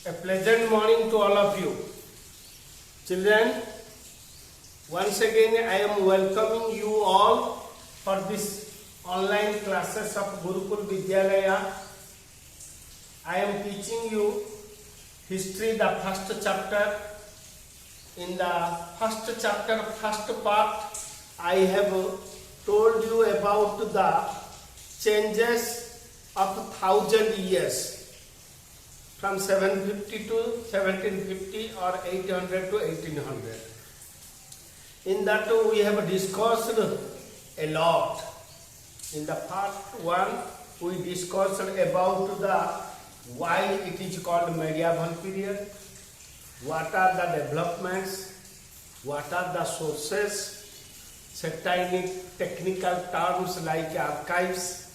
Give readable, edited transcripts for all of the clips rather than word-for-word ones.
A pleasant morning to all of you. Children, once again I am welcoming you all for this online classes of Gurukul Vidyalaya. I am teaching you history, the first chapter. In the first chapter, first part, I have told you about the changes of 1000 years. From 750 to 1750 or 800 to 1800. In that we have discussed a lot. In the part 1 we discussed about the why it is called medieval period, what are the developments, what are the sources, certain technical terms like archives,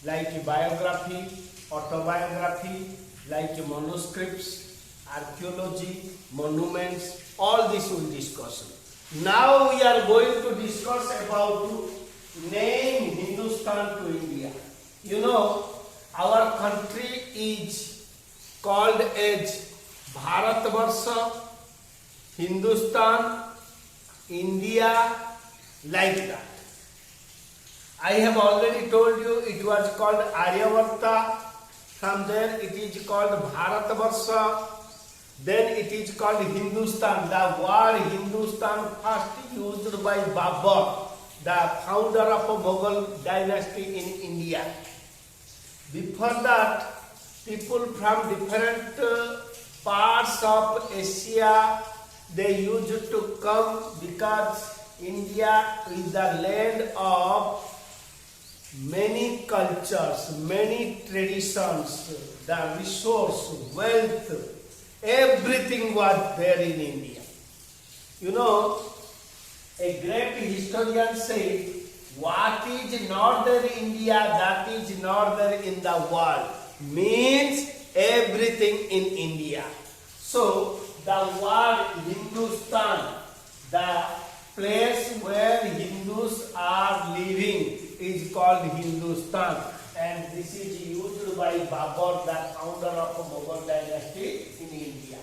like biography, autobiography, like manuscripts, archaeology, monuments, all this we will discuss. Now we are going to discuss about name Hindustan to India. You know, our country is called as Bharatvarsha, Hindustan, India, like that. I have already told you it was called Aryavarta. From there it is called Bharatvarsha, then it is called Hindustan. The word Hindustan first used by Babur, the founder of a Mughal dynasty in India. Before that, people from different parts of Asia, they used to come because India is the land of many cultures, many traditions, the resource, wealth, everything was there in India. You know, a great historian said, what is northern India, that is northern in the world, means everything in India. So, the word Hindustan, the place where Hindus are living, is called Hindustan, and this is used by Babur, the founder of the Mughal dynasty in India.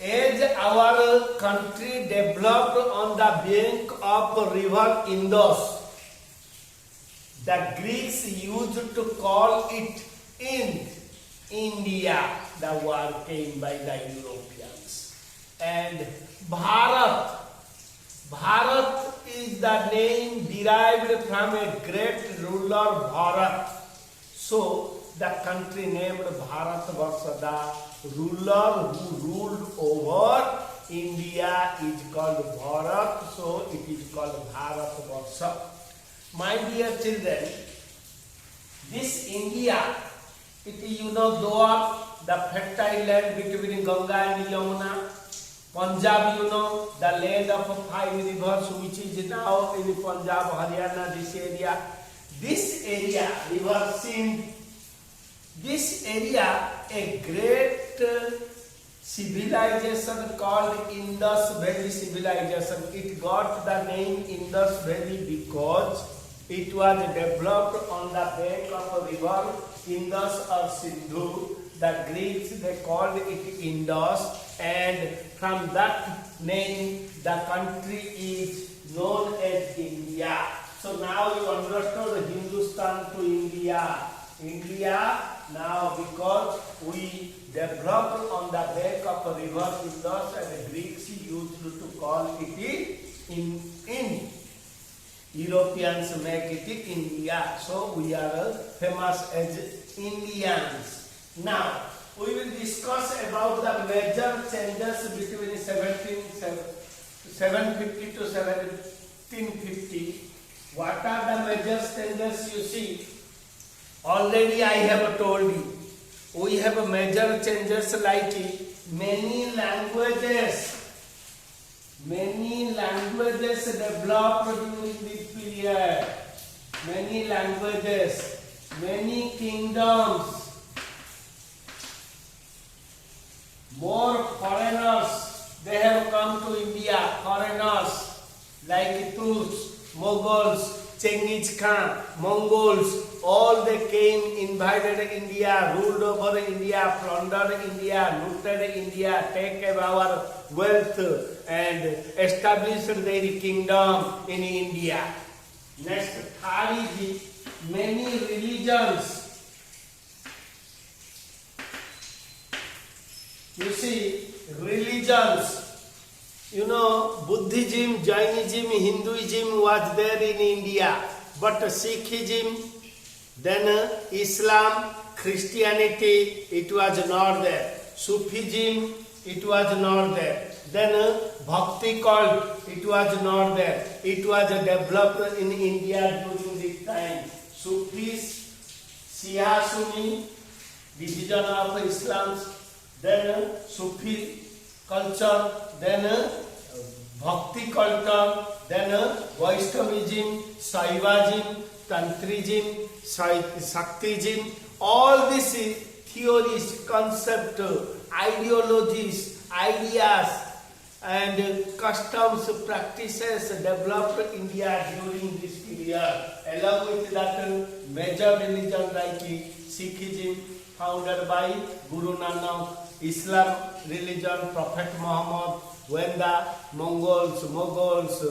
As our country developed on the bank of river Indus, the Greeks used to call it India. The word came by the Europeans. And Bharat is the name derived from a great ruler Bharat. So the country named Bharatvarsha, the ruler who ruled over India is called Bharat, so it is called Bharatvarsha. My dear children, this India, it is, you know, Doab, the fertile land between Ganga and Yamuna. Punjab, you know, the land of 5 rivers, which is now in Punjab, Haryana, this area. This area, River Sindh, this area, a great civilization called Indus Valley civilization. It got the name Indus Valley because it was developed on the bank of a river Indus or Sindhu. The Greeks, they called it Indus, and from that name the country is known as India. So now you understood Hindustan to India. India now because we developed on the bank of a river Indus, and the Greeks used to call it in Europeans make it India. So we are famous as Indians. Now, we will discuss about the major changes between 750 to 1750. What are the major changes you see? Already I have told you. We have major changes like many languages developed during this period. Many languages, many kingdoms. More foreigners, they have come to India, foreigners like Turks, Mughals, Genghis Khan, Mongols, all they came, invaded India, ruled over India, plundered India, looted India, take our wealth and established their kingdom in India. Next, third is many religions. You see, religions. You know, Buddhism, Jainism, Hinduism was there in India, but Sikhism, then Islam, Christianity, it was not there. Sufism, it was not there. Then Bhakti cult, it was not there. It was developed in India during this time. Sufis, CH1, division of Islam, then Sufi culture, then Bhakti culture, then Vaishnavism, Shaivism, Tantrism, Shaktism, all these theories, concepts, ideologies, ideas and customs, practices developed India during this period. Along with that, major religion like Sikhism, founded by Guru Nanak, Islam religion, Prophet Muhammad, when the Mongols, Mughals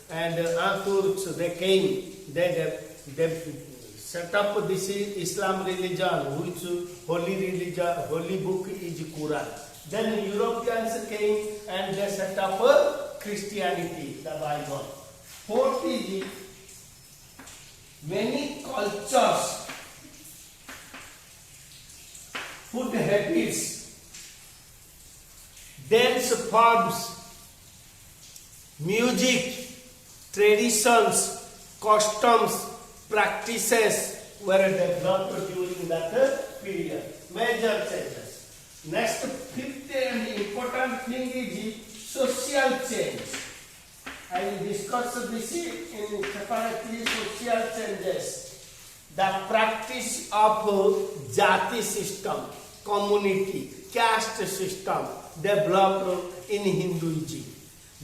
and Turks, they came, they set up this Islam religion, which holy book is Quran. Then Europeans came and they set up Christianity, the Bible. Fourth is many cultures, food habits, dance forms, music, traditions, customs, practices were developed during that period. Major changes. Next, fifth and important thing is social change. I will discuss this in separately. Social changes. The practice of jati system, community, caste system developed in Hinduism.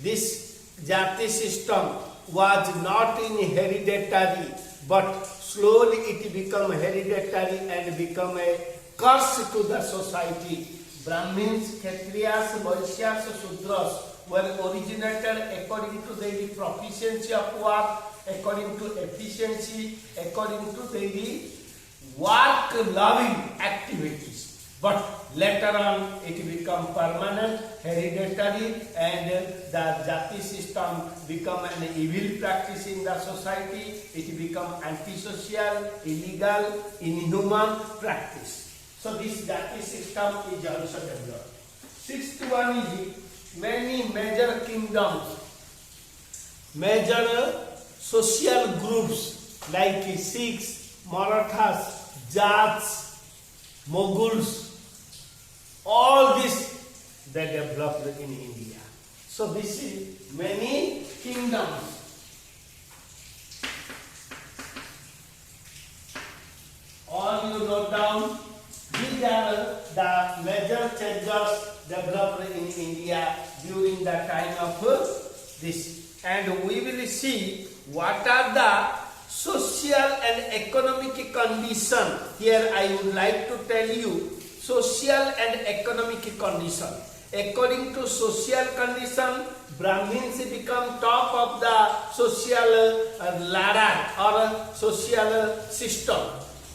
This jati system was not in hereditary, but slowly it became hereditary and become a curse to the society. Brahmins, Kshatriyas, Vaishyas, Sudras were originated according to their proficiency of work, according to efficiency, according to their work-loving activities. But later on, it become permanent, hereditary, and the jati system become an evil practice in the society. It become antisocial, illegal, inhuman practice. So this jati system is also developed. Sixth one is many major kingdoms, major social groups like Sikhs, Marathas, Jats, Mughals, all this they developed in India. So this is many kingdoms. All you note down. These are the major changes developed in India during the time of this. And we will see what are the social and economic condition. Here I would like to tell you social and economic condition. According to social condition, Brahmins become top of the social ladder or social system.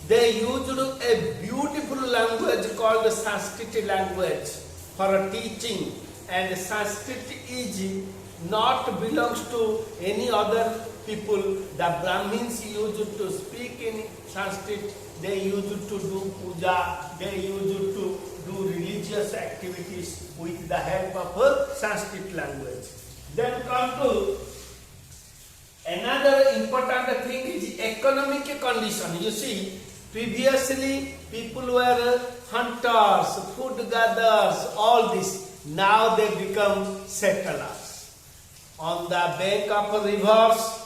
They used a beautiful language called Sanskrit language for teaching, and Sanskrit is not belongs to any other people. The Brahmins used to speak in Sanskrit. They used to do puja. They used to do religious activities with the help of Sanskrit language. Then come to another important thing is economic condition. You see, previously people were hunters, food gatherers, all this. Now they become settlers. On the bank of rivers,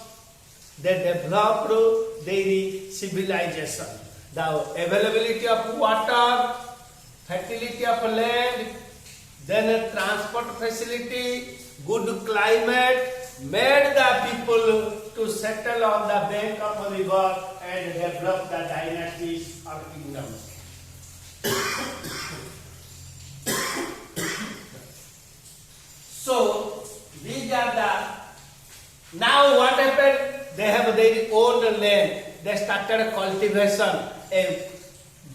they developed their civilization. The availability of water, fertility of land, then transport facility, good climate made the people to settle on the bank of a river and develop the dynasties or kingdoms. So these are the, now what happened? They have their own land. They started cultivation. A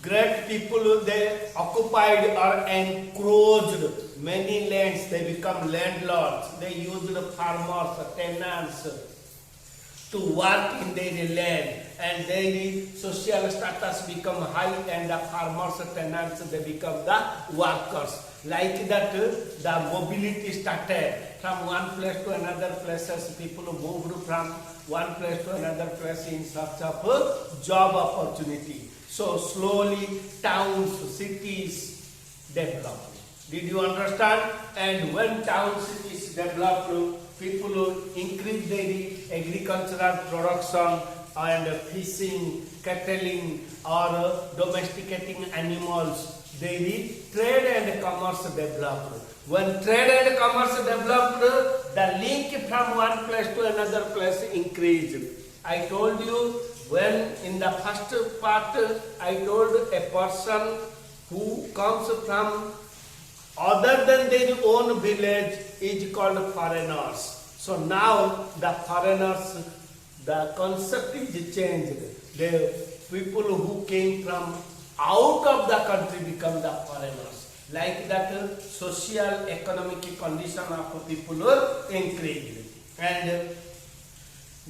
great people, they occupied or encroached many lands. They become landlords. They used farmers, tenants to work in their land, and their social status become high, and the farmers, tenants, they become the workers. Like that, the mobility started from one place to another places. People moved from one place to another place in search of a job opportunity. So slowly towns, cities developed. Did you understand? And when towns, cities developed, people increase their agricultural production and fishing, cattling, or domesticating animals. They trade and commerce developed. When trade and commerce developed, the link from one place to another place increased. I told you when in the first part I told a person who comes from other than their own village is called foreigners. So now the foreigners, the concept is changed. The people who came from out of the country become the foreigners. Like that, social economic condition of people increased, and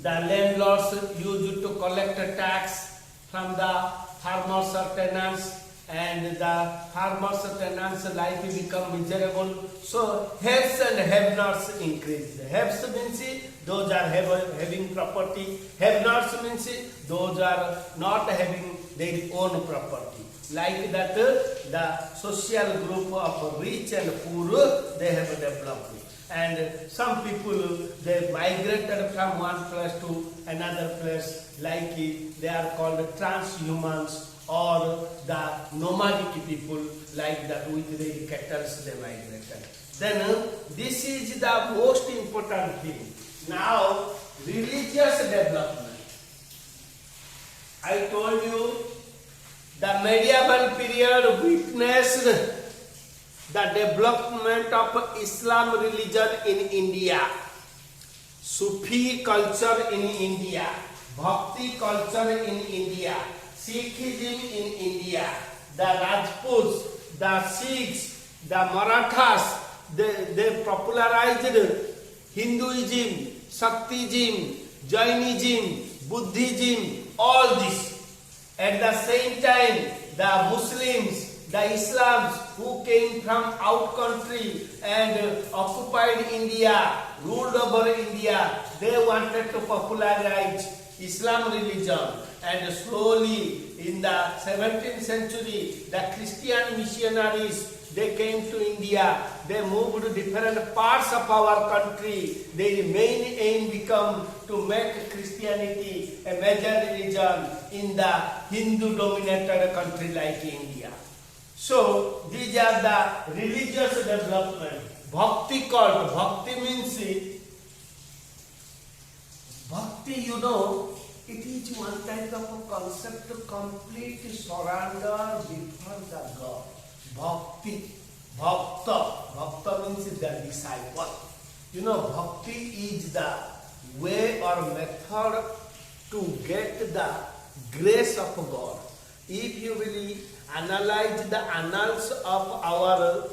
the landlords used to collect a tax from the farmers or tenants, and the farmers or tenants' life become miserable. So haves and have-nots increased. Haves means those are having property. Have-nots means those are not having their own property. Like that, the social group of rich and poor, they have developed. And some people, they migrated from one place to another place, like they are called transhumans, or the nomadic people, like that with their cattle they migrated. Then this is the most important thing. Now, religious development. I told you the medieval period witnessed the development of Islam religion in India, Sufi culture in India, Bhakti culture in India, Sikhism in India, the Rajputs, the Sikhs, the Marathas, they popularized Hinduism, Shaktism, Jainism, Buddhism, all this. At the same time, the Muslims, the Islams who came from out country and occupied India, ruled over India, they wanted to popularize Islam religion. And slowly in the 17th century, the Christian missionaries, they came to India. They moved to different parts of our country. Their main aim became to make Christianity a major religion in the Hindu-dominated country like India. So these are the religious development. Bhakti cult. Bhakti means, bhakti, you know, it is one type of a concept to complete surrender before the God. Bhakti, bhakta. Bhakta means the disciple. You know, bhakti is the way or method to get the grace of God. If you really analyze the annals of our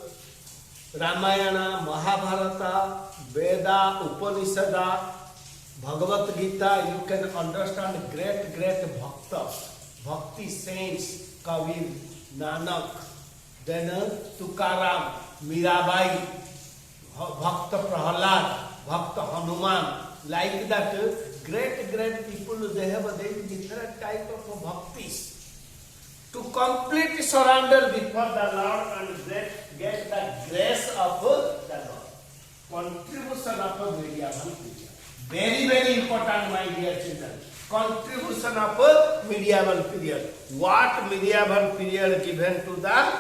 Ramayana, Mahabharata, Veda, Upanishada, Bhagavad Gita, you can understand great bhaktas, bhakti saints, Kabir, Nanak, then Tukaram, Mirabai, Bhakta Prahalad, Bhakta Hanuman. Like that, great people, they have different type of bhaktis. To complete surrender before the Lord and get the grace of the Lord. Contribution of medieval period. Very important, my dear children. Contribution of medieval period. What medieval period given to the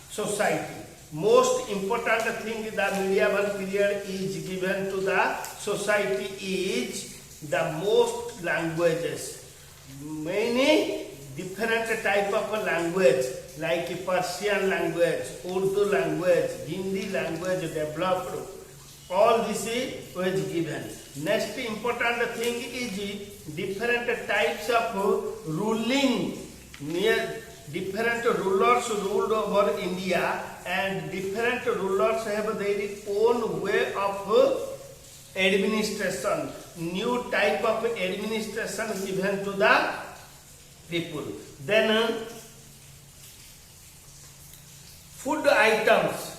society? Most important thing the medieval period is given to the society is the most languages. Many different type of language like Persian language, Urdu language, Hindi language developed. All this was given. Next important thing is different types of ruling. Different rulers ruled over India, and different rulers have their own way of administration. New type of administration given to the people. Then food items.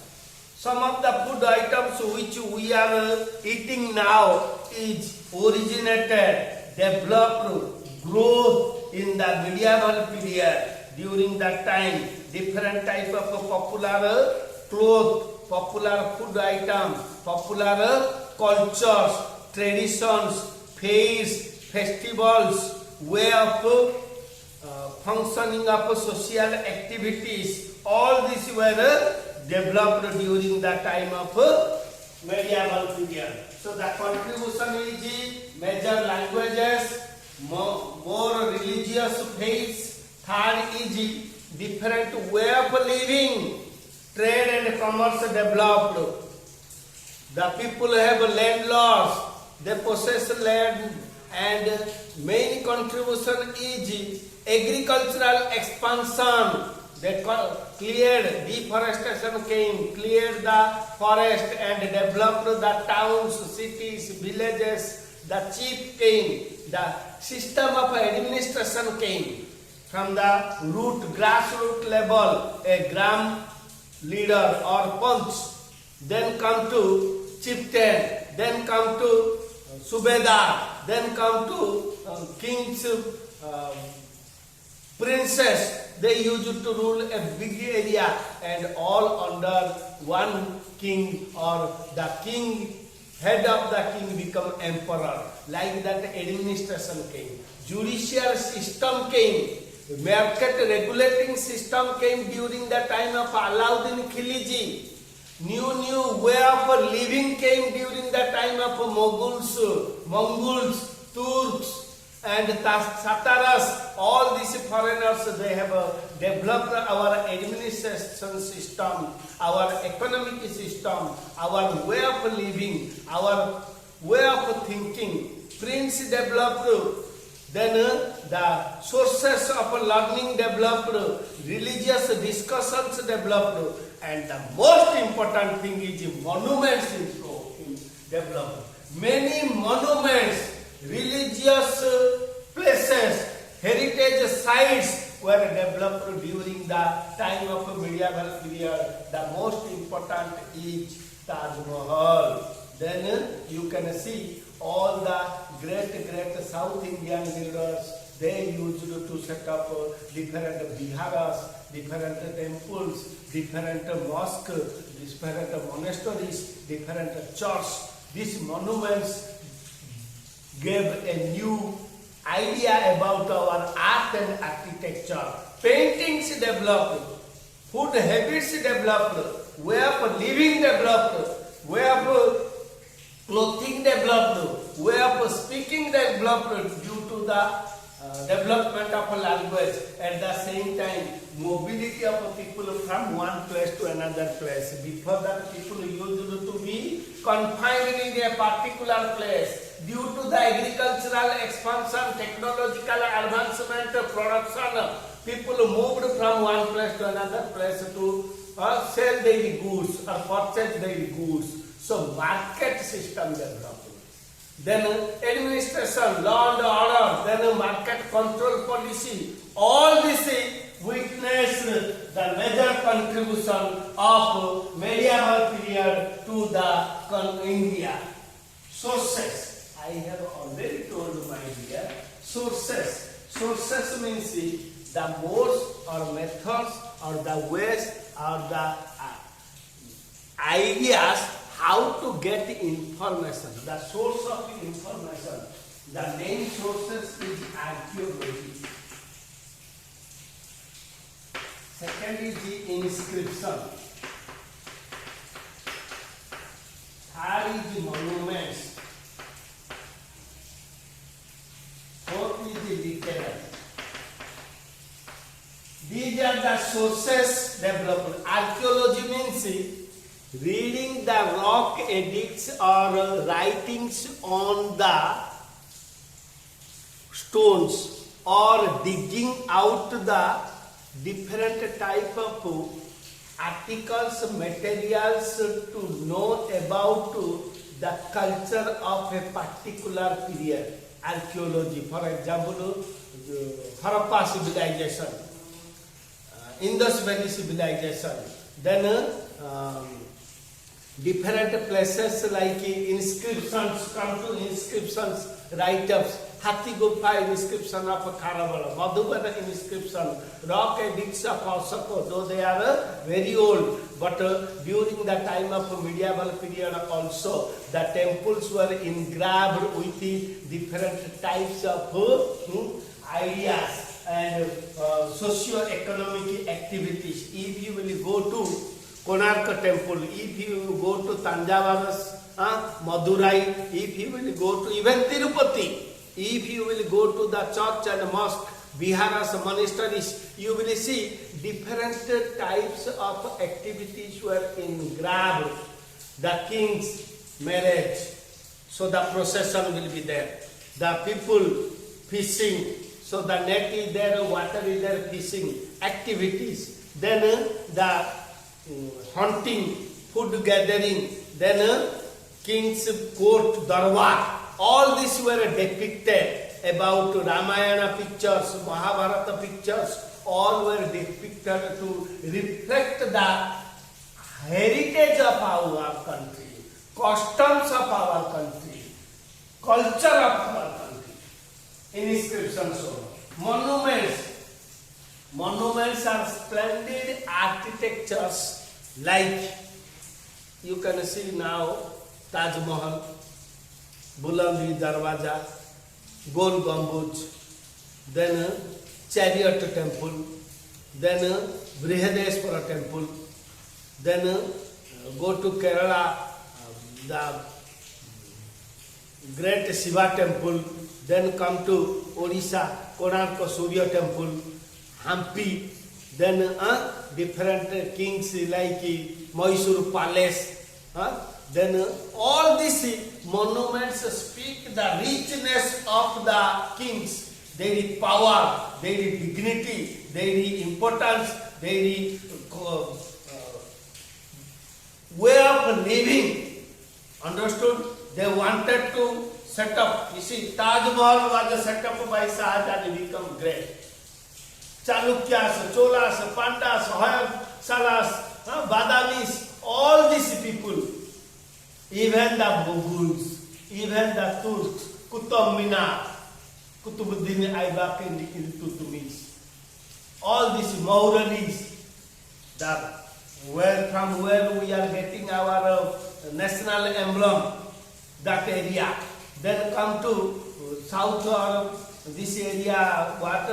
Some of the food items which we are eating now is originated, developed, growth in the medieval period. During that time, different type of popular clothes, popular food items, popular cultures, traditions, fairs, festivals, way of functioning of social activities. All these were developed during the time of medieval period. So the contribution is major languages, more religious faiths. Third is different way of living, trade and commerce developed. The people have land laws, they possess land, and main contribution is agricultural expansion. They cleared, deforestation came, cleared the forest and developed the towns, cities, villages. The chief came, the system of administration came. From the root, grassroots level, a gram leader or punch, then come to chieftain, then come to subedar, then come to king's princess. They used to rule a big area, and all under one king, or the king, head of the king become emperor. Like that administration came. Judicial system came. Market regulating system came during the time of Alauddin Khilji. New way of living came during the time of Mongols, Turks, and Tataras. All these foreigners, they have developed our administration system, our economic system, our way of living, our way of thinking. Prince developed. Then the sources of learning developed, religious discussions developed, and the most important thing is monuments developed. Many monuments, religious places, heritage sites were developed during the time of medieval period. The most important is Taj Mahal. Then you can see all the great South Indian leaders, they used to set up different viharas, different temples, different mosques, different monasteries, different churches. These monuments gave a new idea about our art and architecture. Paintings developed, food habits developed, way of living developed, way of clothing developed, way of speaking developed due to the development of a language. At the same time, mobility of people from one place to another place. Before that, people used to be confined in a particular place. Due to the agricultural expansion, technological advancement, production, people moved from one place to another place to sell their goods or purchase their goods. So market system developed. Then administration, law and order, then market control policy. All this witnessed the major contribution of medieval period to the India. Sources. I have already told my dear. Sources. Sources means the modes or methods or the ways or the ideas how to get information, the source of information. The main sources is archaeology. Second is the inscription. Third is the monuments. These are the sources developed. Archaeology means reading the rock edicts or writings on the stones or digging out the different type of articles, materials to know about the culture of a particular period. Archaeology, for example, Harappa civilization, Indus Valley civilization, then different places like inscriptions, come to inscriptions, write-ups, Hathi Gufa inscription of Karavala, Madhubana inscription, rock edicts of Ashoka, though they are very old, but during the time of medieval period also, the temples were engraved with the different types of ideas and socio-economic activities. If you will go to Konark temple, if you go to Tanjavaras, Madurai, if you will go to even Tirupati, if you will go to the church and mosque, viharas, monasteries, you will see different types of activities were engraved. The king's marriage, so the procession will be there. The people fishing, so the net is there, water is there, fishing activities. Then the hunting, food gathering, then king's court, darbar. All these were depicted about Ramayana pictures, Mahabharata pictures, all were depicted to reflect the heritage of our country, customs of our country, culture of our country. Inscriptions, monuments. Monuments are splendid architectures like you can see now Taj Mahal, Bulandi Darwaja, Gol Gambuz, then Chariot Temple, then Brihadeshwara Temple, then go to Kerala, the great Shiva Temple, then come to Odisha, Konark Surya Temple, Hampi, then different kings like Mysore Palace, then all these monuments speak the richness of the kings, their power, their dignity, their importance, their way of living. Understood? They wanted to set up. You see, Taj Mahal was set up by Shahjahan and become great. Chalukyas, Cholas, Pandas, Hoysalas, Badamis, all these people, even the Mughals, even the Turks, Qutub Minar, Kutubuddin Aibak and Iltutmish, all these Mauralis, from where we are getting our national emblem, that area. Then come to south or this area, what?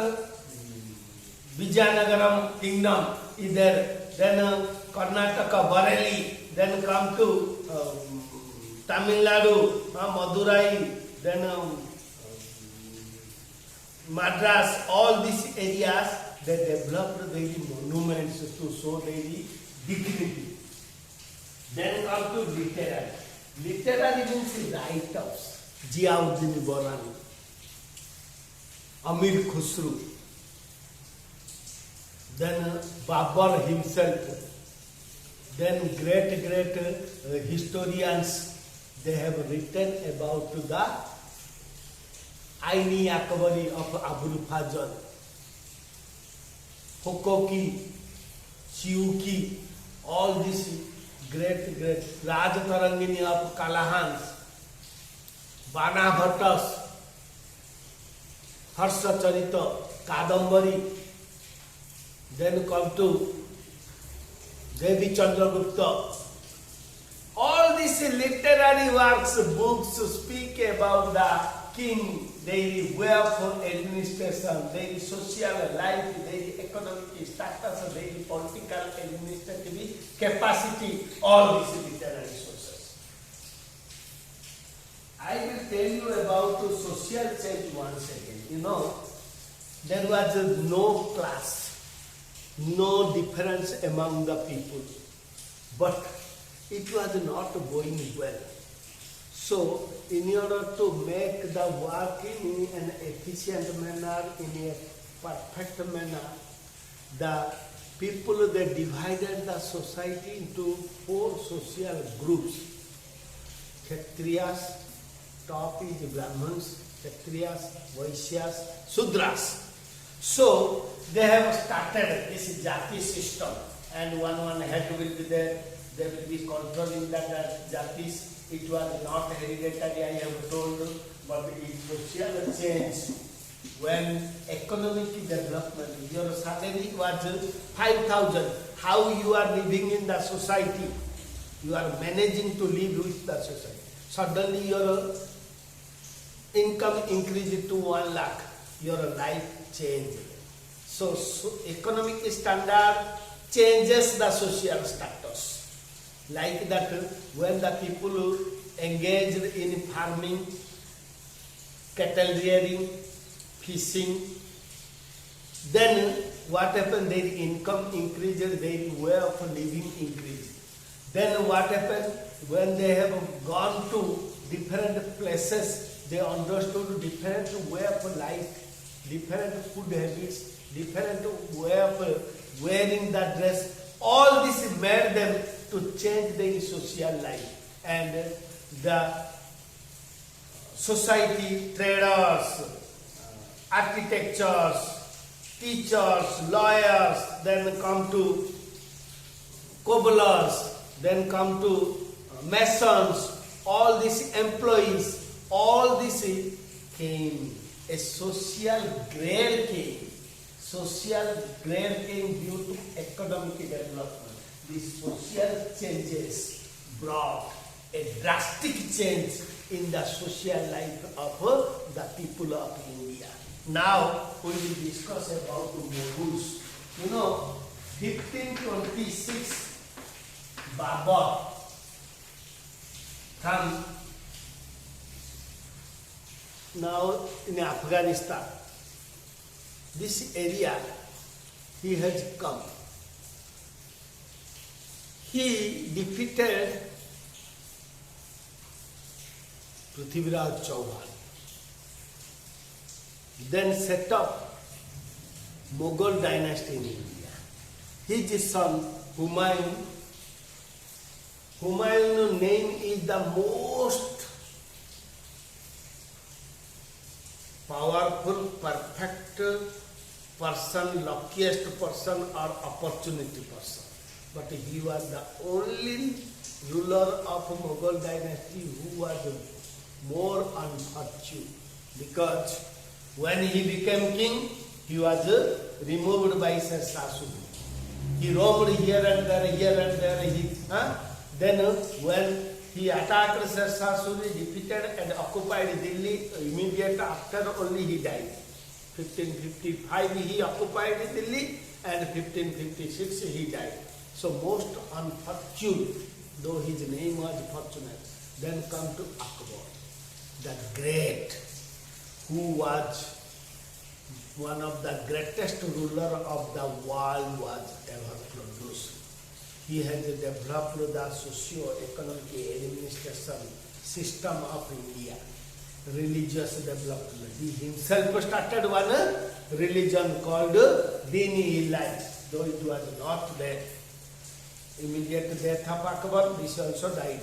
Vijayanagaram kingdom is there. Then Karnataka, Bareilly. Then come to Tamil Nadu, Madurai. Then Madras. All these areas, they developed their monuments to show their dignity. Then come to literary. Literary means write-ups. Ziauddin Borani, Amir Khusru, then Babur himself, then great historians, they have written about the Aini Akbari of Abul Fazl, Hukoki, Siuki, all these great Raj Tarangini of Kalahans, Bana Bhattas, Harsha Charita, Kadambari, then come to Devi Chandragupta. All these literary works, books speak about the king, their way of administration, their social life, their economic status, their political administrative capacity, all these literary sources. I will tell you about the social change once again. You know, there was no class no difference among the people. But it was not going well. So, in order to make the work in an efficient manner, in a perfect manner, the people, they divided the society into 4 social groups. Kshatriyas, top is Brahmins, Kshatriyas, Vaishyas, Sudras. So, they have started this jati system, and one head will be there, they will be controlling the jatis. It was not hereditary, I have told, but it social change. When economic development, your salary was 5,000, how you are living in the society? You are managing to live with the society. Suddenly your income increased to 1 lakh, your life changed. So economic standard changes the social status. Like that, when the people engaged in farming, cattle rearing, fishing, then what happened? Their income increased, their way of living increased. Then what happened? When they have gone to different places, they understood different way of life, different food habits, different way of wearing the dress. All this made them to change their social life. And the society, traders, architects, teachers, lawyers, then come to cobblers, then come to masons, all these employees, all this came. A social grade came. Social grade came due to economic development. These social changes brought a drastic change in the social life of the people of India. Now we will discuss about the Mughals. 1526, Babur from now in Afghanistan. This area he has come. He defeated Prithviraj Chauhan, then set up Mughal dynasty in India. His son Humayun, Humayun's name is the most powerful, perfect person, luckiest person or opportunity person. But he was the only ruler of Mughal dynasty who was more unfortunate, because when he became king, he was removed by CH1. He roamed here and there, Then when he attacked CH1, defeated and occupied Delhi, immediately after only he died. 1555 he occupied Delhi and 1556 he died. So most unfortunate, though his name was fortunate. Then come to Akbar, the great, who was one of the greatest ruler of the world was ever produced. He has developed the socio-economic administration system of India, religious development. He himself started one religion called Dini life, though it was not there. Immediate death of Akbar, this also died.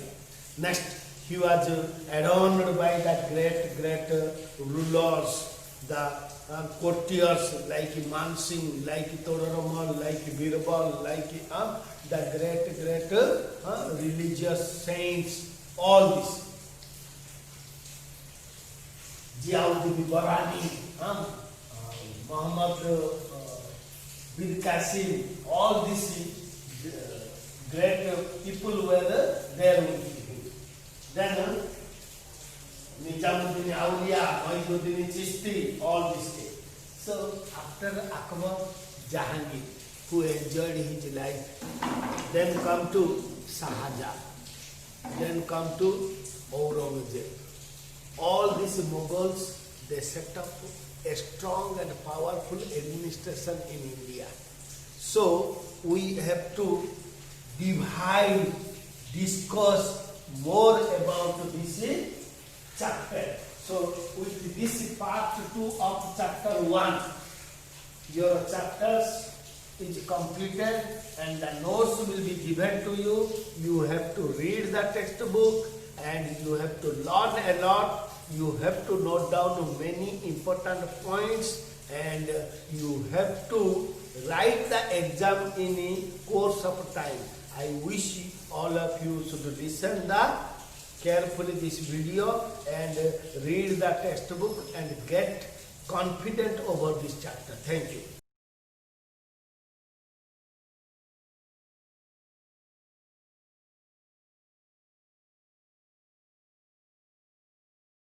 Next, he was adorned by the great rulers, the courtiers like Mansingh, like Todaromal, like Birbal, like the great religious saints, all this. Ziauddin Barani, Muhammad bin Qasim, all these great people were there with him. Then Nijamuddin Auliya, Moinuddin Chishti, all these things. So after Akbar, Jahangir, who enjoyed his life, then come to Shahjahan, then come to Aurangzeb. All these Mughals, they set up a strong and powerful administration in India. So we have to divide, discuss more about this chapter. So with this part 2 of chapter 1, your chapters is completed and the notes will be given to you. You have to read the textbook and you have to learn a lot. You have to note down many important points and you have to write the exam in a course of time. I wish all of you should listen carefully this video and read the textbook and get confident over this chapter. Thank you.